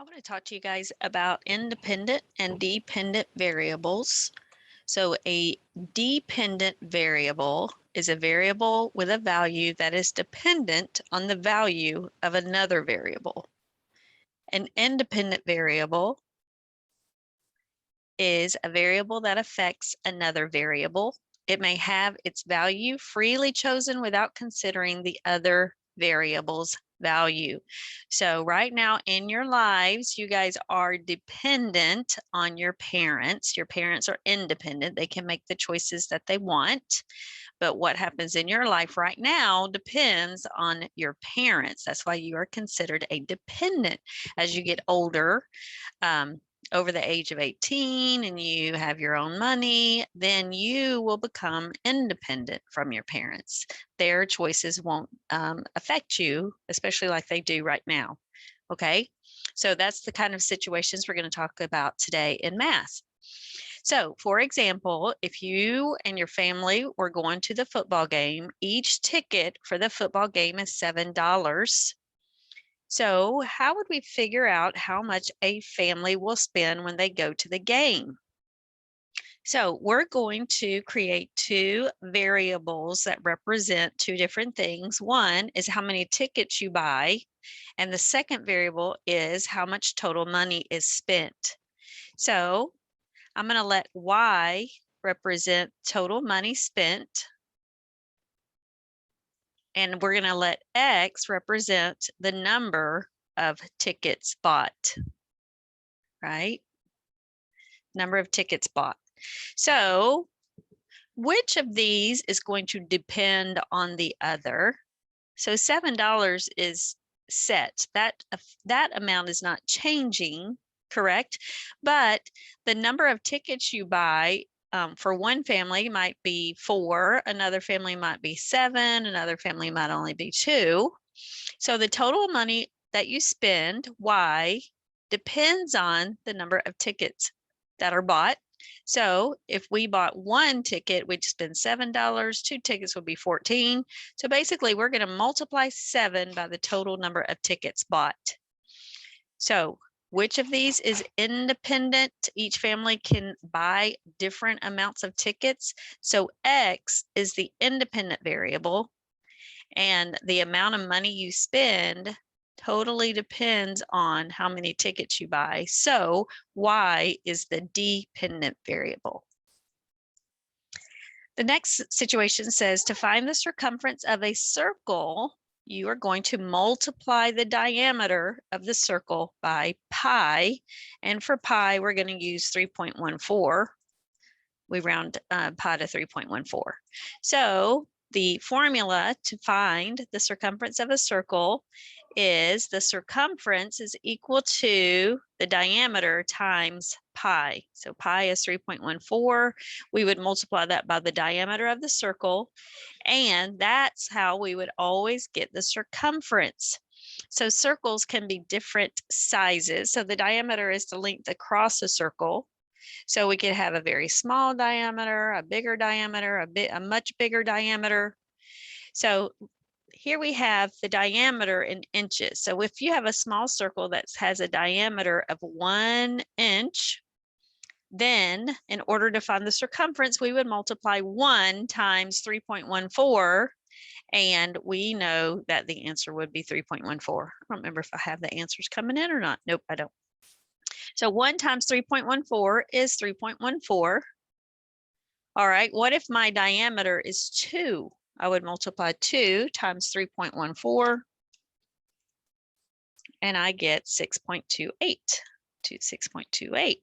I want to talk to you guys about independent and dependent variables. So a dependent variable is a variable with a value that is dependent on the value of another variable. An independent variable is a variable that affects another variable. It may have its value freely chosen without considering the other variable's value. So right now in your lives, you guys are dependent on your parents. Your parents are independent. They can make the choices that they want. But what happens in your life right now depends on your parents. That's why you are considered a dependent. As you get older, um, over the age of 18 and you have your own money, then you will become independent from your parents. Their choices won't affect you, especially like they do right now. Okay, so that's the kind of situations we're going to talk about today in math. So, for example, if you and your family were going to the football game, each ticket for the football game is $7. So how would we figure out how much a family will spend when they go to the game? So we're going to create two variables that represent two different things. One is how many tickets you buy, and the second variable is how much total money is spent. So I'm going to let Y represent total money spent, and we're going to let X represent the number of tickets bought, right? Number of tickets bought. So which of these is going to depend on the other? So $7 is set. That amount is not changing, correct? But the number of tickets you buy for one family might be 4, another family might be 7, another family might only be 2. So the total money that you spend, Y, depends on the number of tickets that are bought. So if we bought one ticket, we'd spend $7. 2 tickets would be 14. So basically, we're going to multiply 7 by the total number of tickets bought. So which of these is independent? Each family can buy different amounts of tickets. So X is the independent variable, and the amount of money you spend totally depends on how many tickets you buy. So Y is the dependent variable. The next situation says to find the circumference of a circle, you are going to multiply the diameter of the circle by pi. And for pi, we're going to use 3.14. We round pi to 3.14. So the formula to find the circumference of a circle is the circumference is equal to the diameter times pi. So pi is 3.14. We would multiply that by the diameter of the circle, and that's how we would always get the circumference. So circles can be different sizes. So the diameter is the length across a circle. So we could have a very small diameter, a bigger diameter, a much bigger diameter. So here we have the diameter in inches. So if you have a small circle that has a diameter of 1 inch, then in order to find the circumference, we would multiply 1 times 3.14. And we know that the answer would be 3.14. I don't remember if I have the answers coming in or not. Nope, I don't. So 1 times 3.14 is 3.14. All right, what if my diameter is 2? I would multiply 2 times 3.14, and I get 6.28 to 6.28.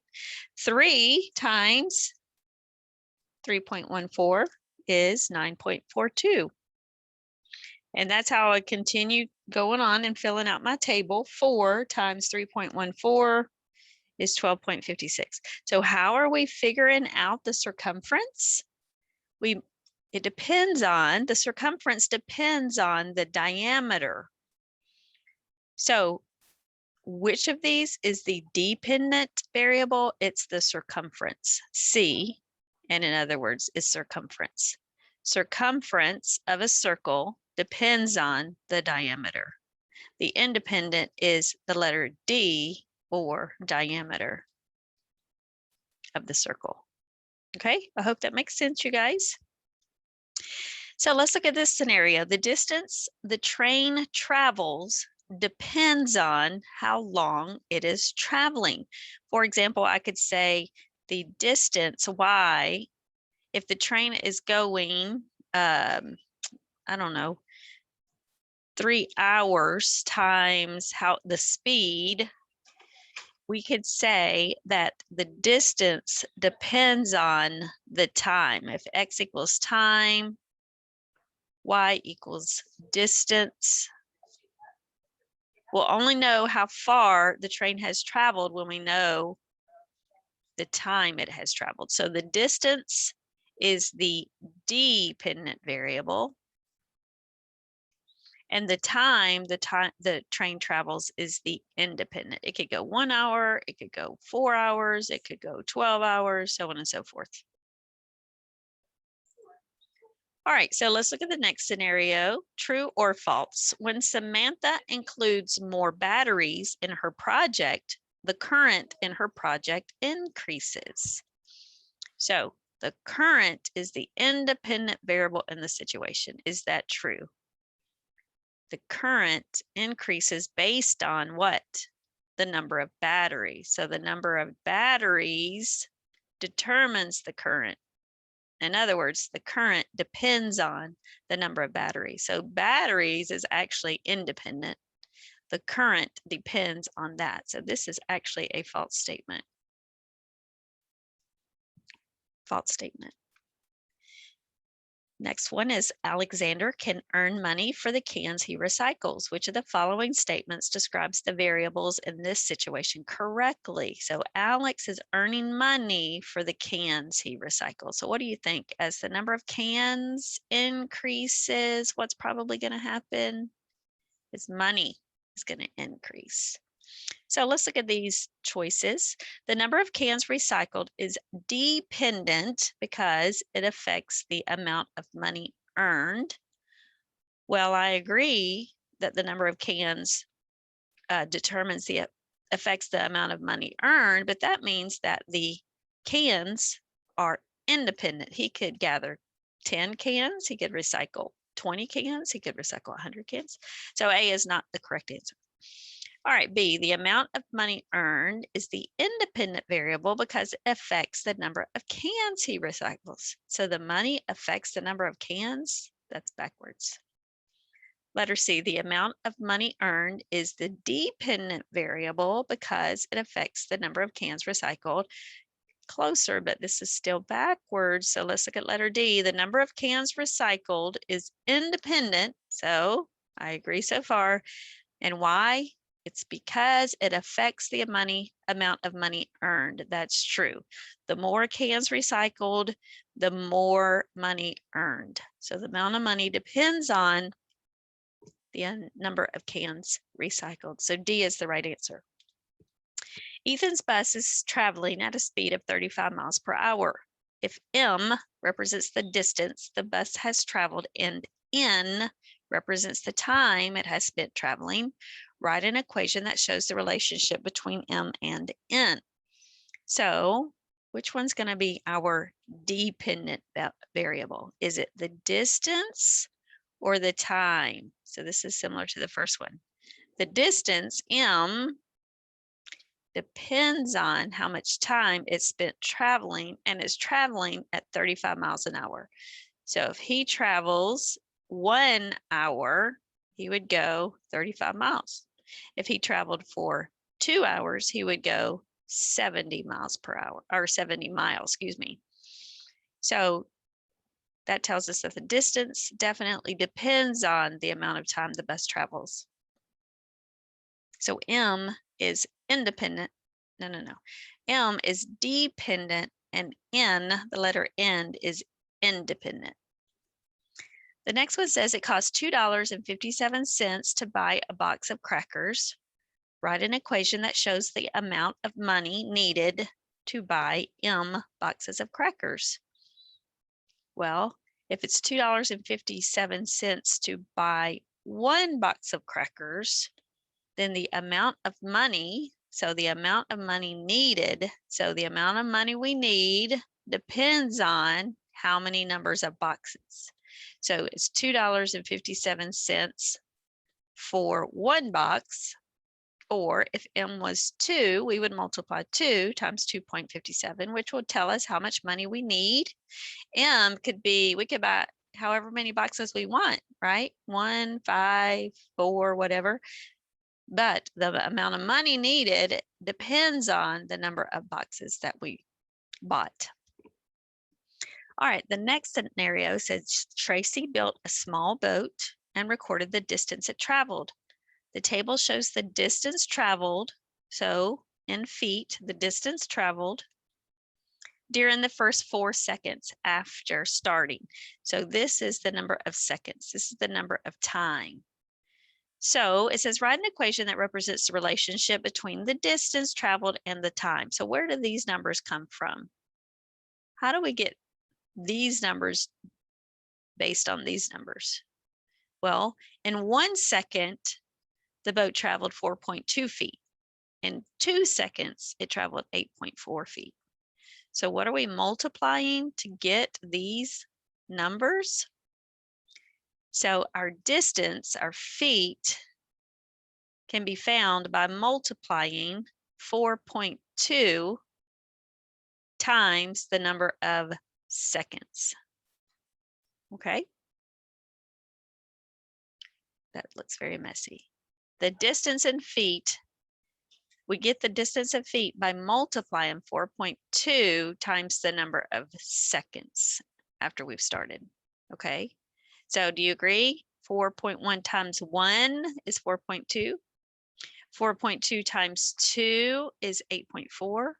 3 times 3.14 is 9.42. And that's how I continue going on and filling out my table. 4 times 3.14 is 12.56. So how are we figuring out the circumference? It depends on, the circumference depends on the diameter. So which of these is the dependent variable? It's the circumference. C, and in other words, is circumference. Circumference of a circle depends on the diameter. The independent is the letter D, or diameter of the circle. Okay, I hope that makes sense, you guys. So let's look at this scenario. The distance the train travels depends on how long it is traveling. For example, I could say the distance y, if the train is going, I don't know, 3 hours times how the speed, we could say that the distance depends on the time. If x equals time, y equals distance. We'll only know how far the train has traveled when we know the time it has traveled. So the distance is the dependent variable. And the time the train travels is the independent. It could go 1 hour, it could go 4 hours, it could go 12 hours, so on and so forth. All right, so let's look at the next scenario, true or false. When Samantha includes more batteries in her project, the current in her project increases. So the current is the independent variable in the situation. Is that true? The current increases based on what? The number of batteries. So the number of batteries determines the current. In other words, the current depends on the number of batteries. So batteries is actually independent. The current depends on that. So this is actually a false statement. False statement. Next one is Alexander can earn money for the cans he recycles. Which of the following statements describes the variables in this situation correctly? So Alex is earning money for the cans he recycles. So what do you think? As the number of cans increases, what's probably going to happen? His money is going to increase. So let's look at these choices. The number of cans recycled is dependent because it affects the amount of money earned. Well, I agree that the number of cans affects the amount of money earned, but that means that the cans are independent. He could gather 10 cans, he could recycle 20 cans, he could recycle 100 cans. So A is not the correct answer. All right, B, the amount of money earned is the independent variable because it affects the number of cans he recycles. So the money affects the number of cans. That's backwards. Letter C, the amount of money earned is the dependent variable because it affects the number of cans recycled. Closer, but this is still backwards. So let's look at letter D. The number of cans recycled is independent. So I agree so far. And why? It's because it affects the amount of money earned. That's true. The more cans recycled, the more money earned. So the amount of money depends on the number of cans recycled. So D is the right answer. Ethan's bus is traveling at a speed of 35 miles per hour. If M represents the distance the bus has traveled and N represents the time it has spent traveling, write an equation that shows the relationship between M and N. So which one's going to be our dependent variable? Is it the distance or the time? So this is similar to the first one. The distance, M, depends on how much time it's spent traveling and is traveling at 35 miles an hour. So if he travels 1 hour, he would go 35 miles. If he traveled for 2 hours, he would go 70 miles per hour, or 70 miles, excuse me. So that tells us that the distance definitely depends on the amount of time the bus travels. So M is independent. No. M is dependent and N, the letter N, is independent. The next one says it costs $2.57 to buy a box of crackers. Write an equation that shows the amount of money needed to buy M boxes of crackers. Well, if it's $2.57 to buy 1 box of crackers, then the amount of money So the amount of money needed, so the amount of money we need depends on how many numbers of boxes. So it's $2.57 for one box, or if M was 2, we would multiply 2 times 2.57, which will tell us how much money we need. M could be, we could buy however many boxes we want, right? 1, 5, 4, whatever. But the amount of money needed depends on the number of boxes that we bought. All right, the next scenario says Tracy built a small boat and recorded the distance it traveled. The table shows the distance traveled, so in feet, the distance traveled during the first 4 seconds after starting. So this is the number of seconds. This is the number of time. So it says write an equation that represents the relationship between the distance traveled and the time. So where do these numbers come from? How do we get these numbers based on these numbers? Well, in 1 second, the boat traveled 4.2 feet. In 2 seconds, it traveled 8.4 feet. So what are we multiplying to get these numbers? So our distance, our feet, can be found by multiplying 4.2 times the number of seconds. Okay. That looks very messy. The distance in feet, we get the distance of feet by multiplying 4.2 times the number of seconds after we've started. Okay. So do you agree? 4.1 times 1 is 4.2. 4.2 times 2 is 8.4.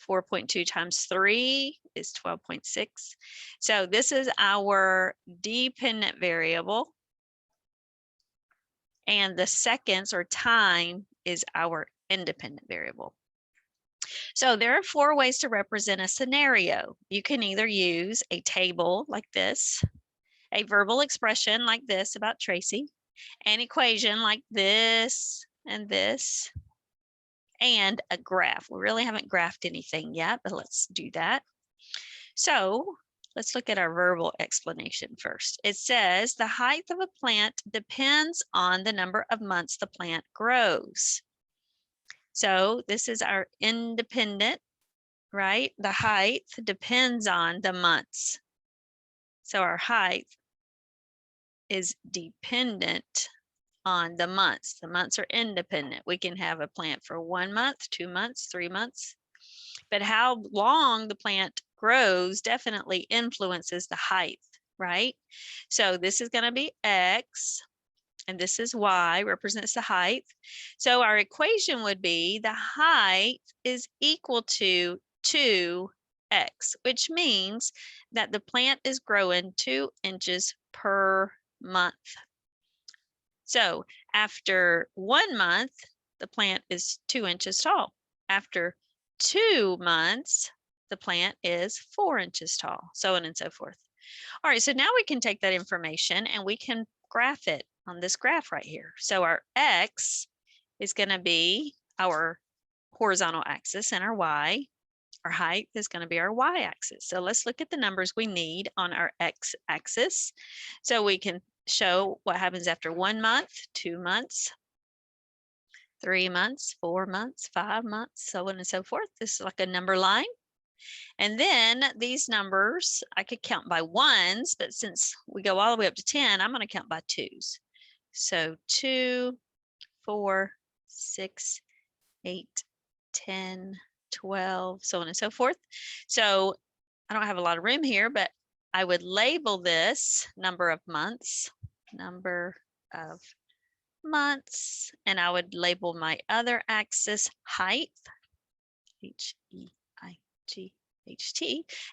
4.2 times 3 is 12.6. So this is our dependent variable. And the seconds or time is our independent variable. So there are 4 ways to represent a scenario. You can either use a table like this, a verbal expression like this about Tracy, an equation like this and this, and a graph. We really haven't graphed anything yet, but let's do that. So let's look at our verbal explanation first. It says the height of a plant depends on the number of months the plant grows. So this is our independent, right? The height depends on the months. So our height is dependent on the months. The months are independent. We can have a plant for 1 month, 2 months, 3 months. But how long the plant grows definitely influences the height, right? So this is going to be X, and this is Y, represents the height. So our equation would be the height is equal to 2x, which means that the plant is growing 2 inches per month. So after 1 month, the plant is 2 inches tall. After 2 months, the plant is 4 inches tall, so on and so forth. All right, so now we can take that information and we can graph it on this graph right here. So our X is going to be our horizontal axis, and our Y, our height, is going to be our Y axis. So let's look at the numbers we need on our X axis. So we can show what happens after 1 month, 2 months, 3 months, 4 months, 5 months, so on and so forth. This is like a number line. And then these numbers, I could count by ones, but since we go all the way up to 10, I'm going to count by twos. So 2, 4, 6, 8, 10, 12, so on and so forth. So I don't have a lot of room here, but I would label this number of months, and I would label my other axis height, H-E-I-G-H-T.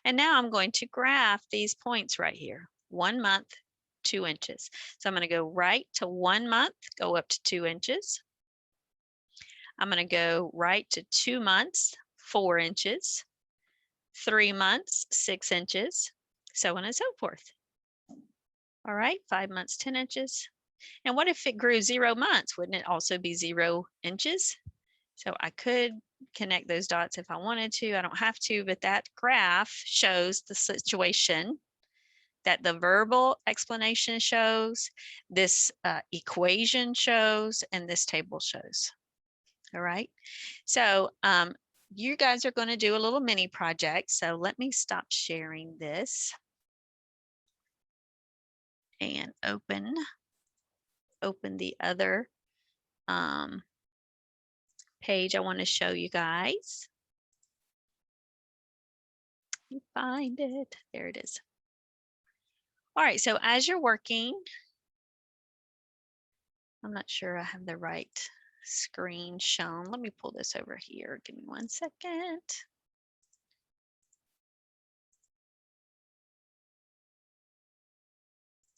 And now I'm going to graph these points right here. 1 month, 2 inches. So I'm going to go right to 1 month, go up to 2 inches. I'm going to go right to 2 months, 4 inches, 3 months, 6 inches, so on and so forth. All right, 5 months, 10 inches. And what if it grew 0 months? Wouldn't it also be 0 inches? So I could connect those dots if I wanted to. I don't have to, but that graph shows the situation that the verbal explanation shows, this equation shows, and this table shows. All right. So you guys are going to do a little mini project. So let me stop sharing this and open the other page I want to show you guys. You find it. There it is. All right. So as you're working, I'm not sure I have the right screen shown. Let me pull this over here. Give me 1 second.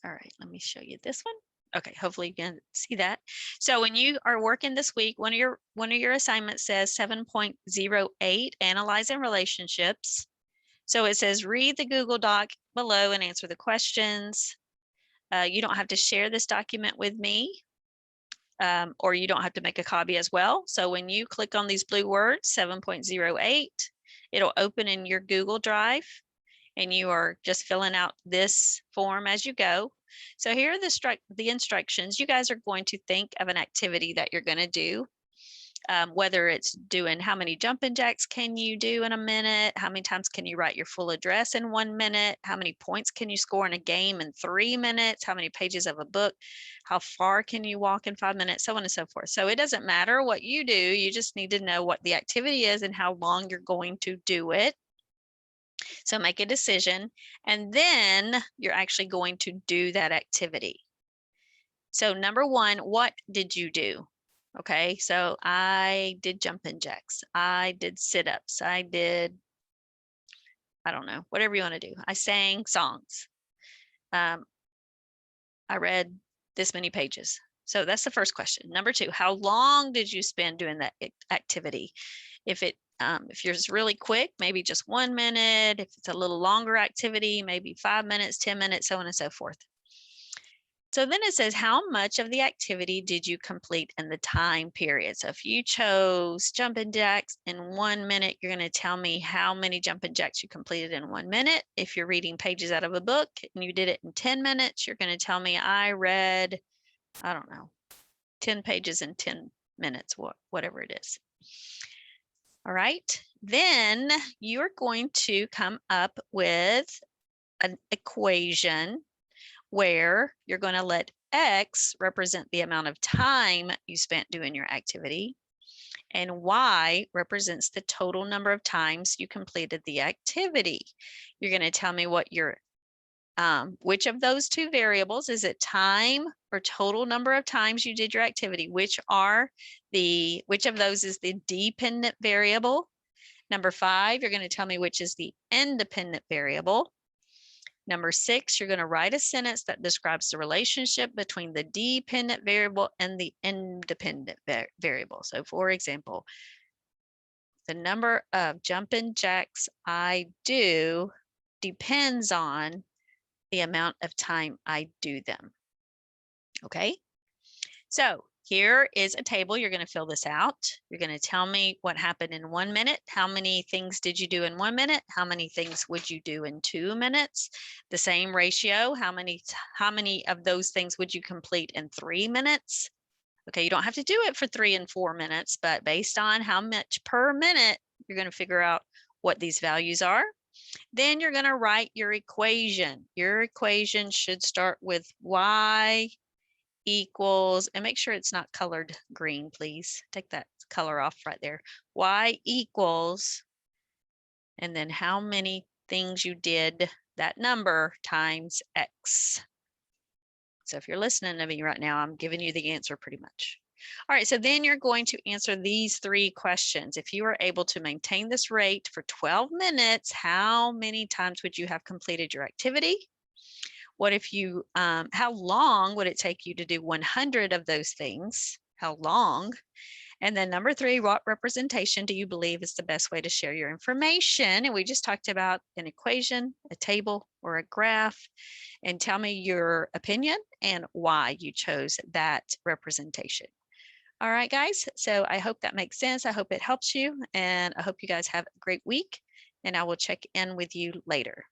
All right, let me show you this one. Okay, hopefully you can see that. So when you are working this week, one of your assignments says 7.08, analyzing relationships. So it says read the Google Doc below and answer the questions. You don't have to share this document with me, or you don't have to make a copy as well. So when you click on these blue words, 7.08, it'll open in your Google Drive, and you are just filling out this form as you go. So here are the instructions. You guys are going to think of an activity that you're going to do, whether it's doing how many jumping jacks can you do in a minute, how many times can you write your full address in 1 minute, how many points can you score in a game in 3 minutes, how many pages of a book, how far can you walk in 5 minutes, so on and so forth. So it doesn't matter what you do, you just need to know what the activity is and how long you're going to do it. So make a decision, and then you're actually going to do that activity. So number one, what did you do? Okay, so I did jumping jacks. I did sit-ups. I did, I don't know, whatever you want to do. I sang songs. I read this many pages. So that's the first question. Number two, how long did you spend doing that activity? If you're just really quick, maybe just 1 minute. If it's a little longer activity, maybe 5 minutes, 10 minutes, so on and so forth. So then it says, how much of the activity did you complete in the time period? So if you chose jumping jacks in 1 minute, you're going to tell me how many jumping jacks you completed in 1 minute. If you're reading pages out of a book and you did it in 10 minutes, you're going to tell me I read, I don't know, 10 pages in 10 minutes, whatever it is. All right, then you're going to come up with an equation where you're going to let X represent the amount of time you spent doing your activity, and Y represents the total number of times you completed the activity. You're going to tell me what your which of those two variables, is it time or total number of times you did your activity? Which of those is the dependent variable? Number 5, you're going to tell me which is the independent variable. Number 6, you're going to write a sentence that describes the relationship between the dependent variable and the independent variable. So for example, the number of jumping jacks I do depends on the amount of time I do them. Okay, so here is a table. You're going to fill this out. You're going to tell me what happened in 1 minute. How many things did you do in 1 minute? How many things would you do in 2 minutes? The same ratio. How many of those things would you complete in 3 minutes? Okay, you don't have to do it for 3 and 4 minutes, but based on how much per minute, you're going to figure out what these values are. Then you're going to write your equation. Your equation should start with Y equals, and make sure it's not colored green, please. Take that color off right there. Y equals, and then how many things you did that number times X. So if you're listening to me right now, I'm giving you the answer pretty much. All right, so then you're going to answer these 3 questions. If you were able to maintain this rate for 12 minutes, how many times would you have completed your activity? What if you, how long would it take you to do 100 of those things? How long? And then number 3, what representation do you believe is the best way to share your information? And we just talked about an equation, a table, or a graph. And tell me your opinion and why you chose that representation. All right, guys. So I hope that makes sense. I hope it helps you, and I hope you guys have a great week, and I will check in with you later.